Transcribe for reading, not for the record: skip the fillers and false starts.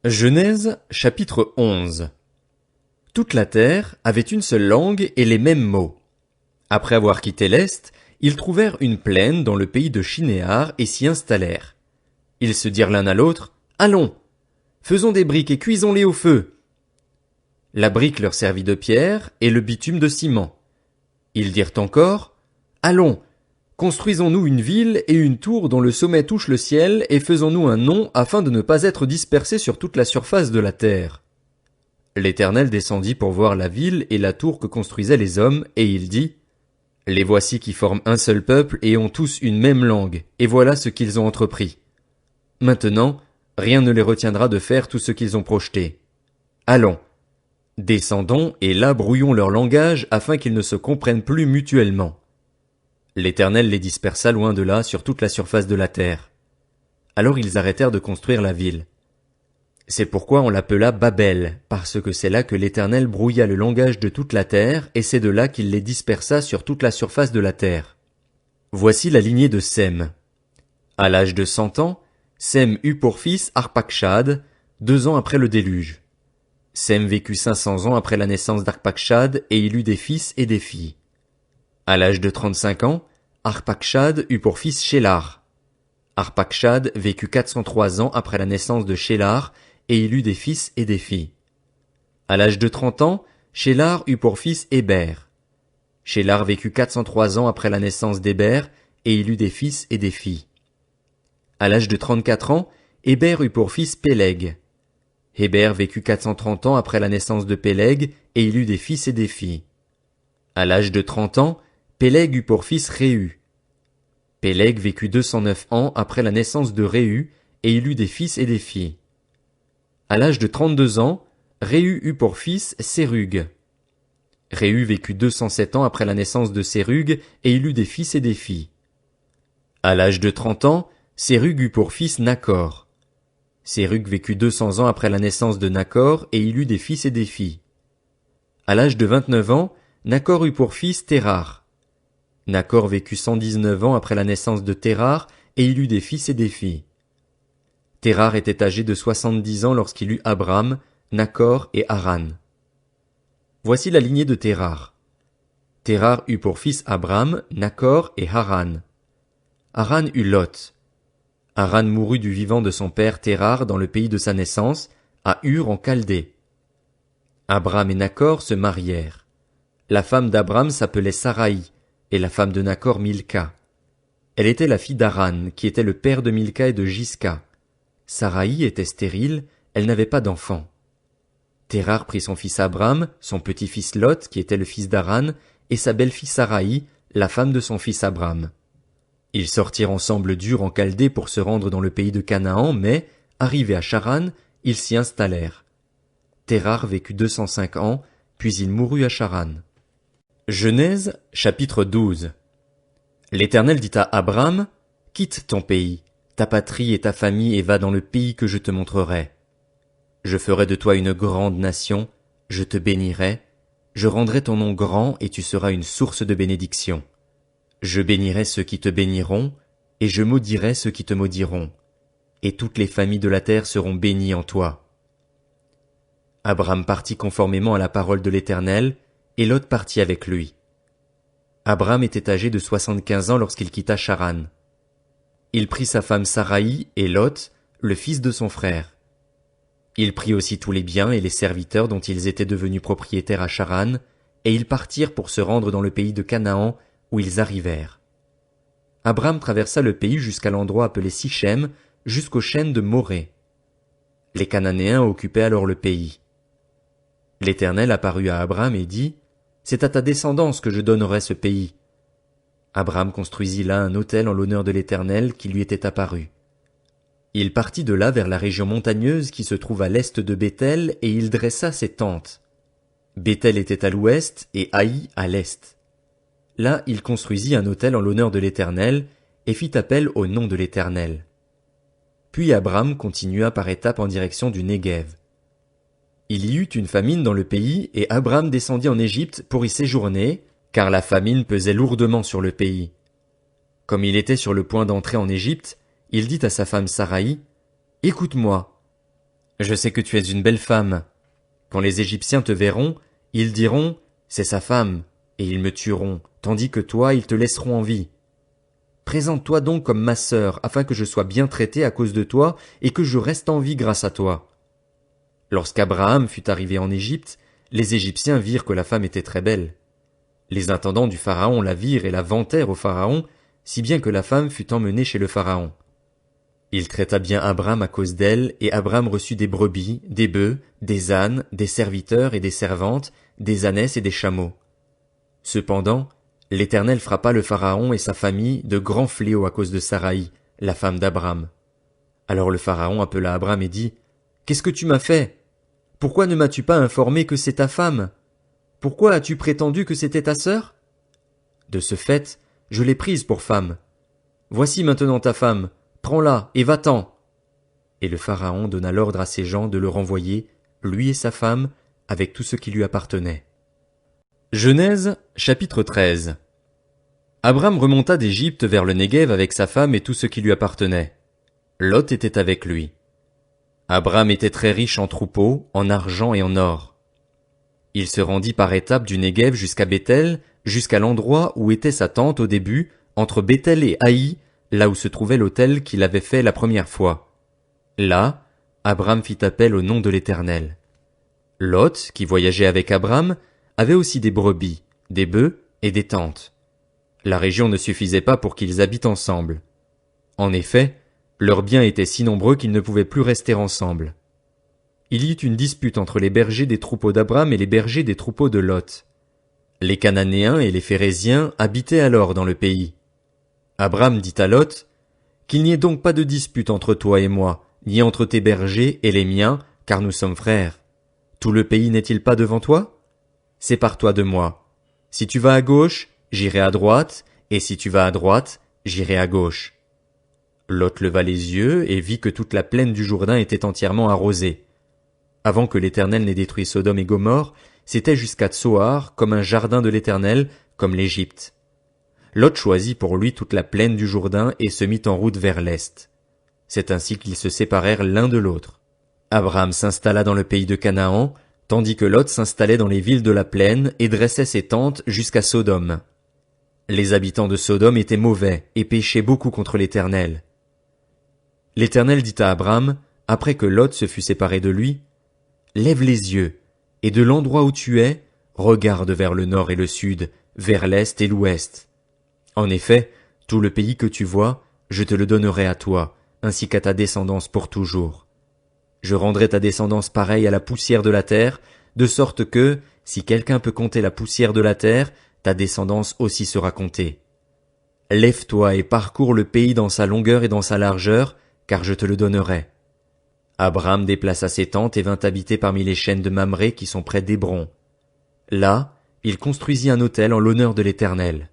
Genèse chapitre 11. Toute la terre avait une seule langue et les mêmes mots. Après avoir quitté l'Est, ils trouvèrent une plaine dans le pays de Shinéar et s'y installèrent. Ils se dirent l'un à l'autre, « Allons, faisons des briques et cuisons-les au feu. » La brique leur servit de pierre et le bitume de ciment. Ils dirent encore, « Allons, construisons-nous une ville et une tour dont le sommet touche le ciel et faisons-nous un nom afin de ne pas être dispersés sur toute la surface de la terre. » L'Éternel descendit pour voir la ville et la tour que construisaient les hommes, et il dit, « Les voici qui forment un seul peuple et ont tous une même langue, et voilà ce qu'ils ont entrepris. Maintenant, rien ne les retiendra de faire tout ce qu'ils ont projeté. Allons, descendons et là brouillons leur langage afin qu'ils ne se comprennent plus mutuellement. » L'Éternel les dispersa loin de là sur toute la surface de la terre. Alors ils arrêtèrent de construire la ville. C'est pourquoi on l'appela Babel, parce que c'est là que l'Éternel brouilla le langage de toute la terre, et c'est de là qu'il les dispersa sur toute la surface de la terre. Voici la lignée de Sem. À l'âge de 100 ans, Sem eut pour fils Arpachshad, 2 ans après le déluge. Sem vécut 500 ans après la naissance d'Arpachshad, et il eut des fils et des filles. À l'âge de 35 ans, Arpachshad eut pour fils Shélar. Arpachshad vécut 403 ans après la naissance de Shélar, et il eut des fils et des filles. À l'âge de 30 ans, Shélar eut pour fils Héber. Shélar vécut 403 ans après la naissance d'Héber, et il eut des fils et des filles. À l'âge de 34 ans, Héber eut pour fils Péleg. Héber vécut 430 ans après la naissance de Péleg, et il eut des fils et des filles. À l'âge de 30 ans, Péleg eut pour fils Réu. Péleg vécut 209 ans après la naissance de Réu, et il eut des fils et des filles. À l'âge de 32 ans, Réu eut pour fils Sérug. Réu vécut 207 ans après la naissance de Sérug, et il eut des fils et des filles. À l'âge de 30 ans, Sérug eut pour fils Nachor. Sérug vécut 200 ans après la naissance de Nachor, et il eut des fils et des filles. À l'âge de 29 ans, Nachor eut pour fils Térar. Nachor vécut 119 ans après la naissance de Térar, et il eut des fils et des filles. Térar était âgé de 70 ans lorsqu'il eut Abram, Nachor et Haran. Voici la lignée de Térar. Térar eut pour fils Abram, Nachor et Haran. Haran eut Lot. Haran mourut du vivant de son père Térar dans le pays de sa naissance, à Ur en Chaldée. Abram et Nachor se marièrent. La femme d'Abram s'appelait Saraï, et la femme de Nachor Milca. Elle était la fille d'Haran, qui était le père de Milca et de Jisca. Saraï était stérile, elle n'avait pas d'enfant. Térar prit son fils Abram, son petit-fils Lot, qui était le fils d'Haran, et sa belle-fille Saraï, la femme de son fils Abram. Ils sortirent ensemble d'Ur en Chaldée pour se rendre dans le pays de Canaan, mais, arrivés à Charan, ils s'y installèrent. Térar vécut 205 ans, puis il mourut à Charan. Genèse chapitre 12. L'Éternel dit à Abram, « Quitte ton pays, ta patrie et ta famille et va dans le pays que je te montrerai. Je ferai de toi une grande nation, je te bénirai, je rendrai ton nom grand et tu seras une source de bénédiction. Je bénirai ceux qui te béniront, et je maudirai ceux qui te maudiront, et toutes les familles de la terre seront bénies en toi. » Abram partit conformément à la parole de l'Éternel, et Lot partit avec lui. Abram était âgé de 75 ans lorsqu'il quitta Charan. Il prit sa femme Saraï et Lot, le fils de son frère. Il prit aussi tous les biens et les serviteurs dont ils étaient devenus propriétaires à Charan, et ils partirent pour se rendre dans le pays de Canaan, où ils arrivèrent. Abram traversa le pays jusqu'à l'endroit appelé Sichem, jusqu'aux chênes de Morée. Les Cananéens occupaient alors le pays. L'Éternel apparut à Abram et dit, « C'est à ta descendance que je donnerai ce pays. » Abram construisit là un autel en l'honneur de l'Éternel qui lui était apparu. Il partit de là vers la région montagneuse qui se trouve à l'est de Béthel et il dressa ses tentes. Béthel était à l'ouest et Haï à l'est. Là il construisit un autel en l'honneur de l'Éternel et fit appel au nom de l'Éternel. Puis Abram continua par étapes en direction du Néguev. Il y eut une famine dans le pays et Abram descendit en Égypte pour y séjourner, car la famine pesait lourdement sur le pays. Comme il était sur le point d'entrer en Égypte, il dit à sa femme Saraï, « Écoute-moi. » Je sais que tu es une belle femme. Quand les Égyptiens te verront, ils diront, c'est sa femme, et ils me tueront, tandis que toi, ils te laisseront en vie. Présente-toi donc comme ma sœur, afin que je sois bien traité à cause de toi, et que je reste en vie grâce à toi. Lorsqu'Abraham fut arrivé en Égypte, les Égyptiens virent que la femme était très belle. Les intendants du Pharaon la virent et la vantèrent au Pharaon, si bien que la femme fut emmenée chez le Pharaon. Il traita bien Abram à cause d'elle, et Abram reçut des brebis, des bœufs, des ânes, des serviteurs et des servantes, des ânesses et des chameaux. Cependant, l'Éternel frappa le Pharaon et sa famille de grands fléaux à cause de Saraï, la femme d'Abram. Alors le Pharaon appela Abram et dit, « Qu'est-ce que tu m'as fait? Pourquoi ne m'as-tu pas informé que c'est ta femme? Pourquoi as-tu prétendu que c'était ta sœur? De ce fait, je l'ai prise pour femme. Voici maintenant ta femme, prends-la et va-t'en. » Et le Pharaon donna l'ordre à ses gens de le renvoyer, lui et sa femme, avec tout ce qui lui appartenait. Genèse, chapitre 13. Abram remonta d'Égypte vers le Néguev avec sa femme et tout ce qui lui appartenait. Lot était avec lui. Abram était très riche en troupeaux, en argent et en or. Il se rendit par étapes du Néguev jusqu'à Béthel, jusqu'à l'endroit où était sa tente au début, entre Béthel et Haï, là où se trouvait l'autel qu'il avait fait la première fois. Là, Abram fit appel au nom de l'Éternel. Lot, qui voyageait avec Abram, avait aussi des brebis, des bœufs et des tentes. La région ne suffisait pas pour qu'ils habitent ensemble. En effet, leurs biens étaient si nombreux qu'ils ne pouvaient plus rester ensemble. Il y eut une dispute entre les bergers des troupeaux d'Abram et les bergers des troupeaux de Lot. Les Cananéens et les Phéréziens habitaient alors dans le pays. Abram dit à Lot, « Qu'il n'y ait donc pas de dispute entre toi et moi, ni entre tes bergers et les miens, car nous sommes frères. Tout le pays n'est-il pas devant toi? Sépare-toi de moi. Si tu vas à gauche, j'irai à droite, et si tu vas à droite, j'irai à gauche. » Lot leva les yeux et vit que toute la plaine du Jourdain était entièrement arrosée. Avant que l'Éternel n'ait détruit Sodome et Gomorrhe, c'était jusqu'à Tsoar, comme un jardin de l'Éternel, comme l'Égypte. Lot choisit pour lui toute la plaine du Jourdain et se mit en route vers l'est. C'est ainsi qu'ils se séparèrent l'un de l'autre. Abram s'installa dans le pays de Canaan, tandis que Lot s'installait dans les villes de la plaine et dressait ses tentes jusqu'à Sodome. Les habitants de Sodome étaient mauvais et péchaient beaucoup contre l'Éternel. L'Éternel dit à Abram, après que Lot se fut séparé de lui, « Lève les yeux, et de l'endroit où tu es, regarde vers le nord et le sud, vers l'est et l'ouest. En effet, tout le pays que tu vois, je te le donnerai à toi, ainsi qu'à ta descendance pour toujours. Je rendrai ta descendance pareille à la poussière de la terre, de sorte que, si quelqu'un peut compter la poussière de la terre, ta descendance aussi sera comptée. Lève-toi et parcours le pays dans sa longueur et dans sa largeur, car je te le donnerai. » Abram déplaça ses tentes et vint habiter parmi les chênes de Mamré qui sont près d'Hébron. Là, il construisit un autel en l'honneur de l'Éternel.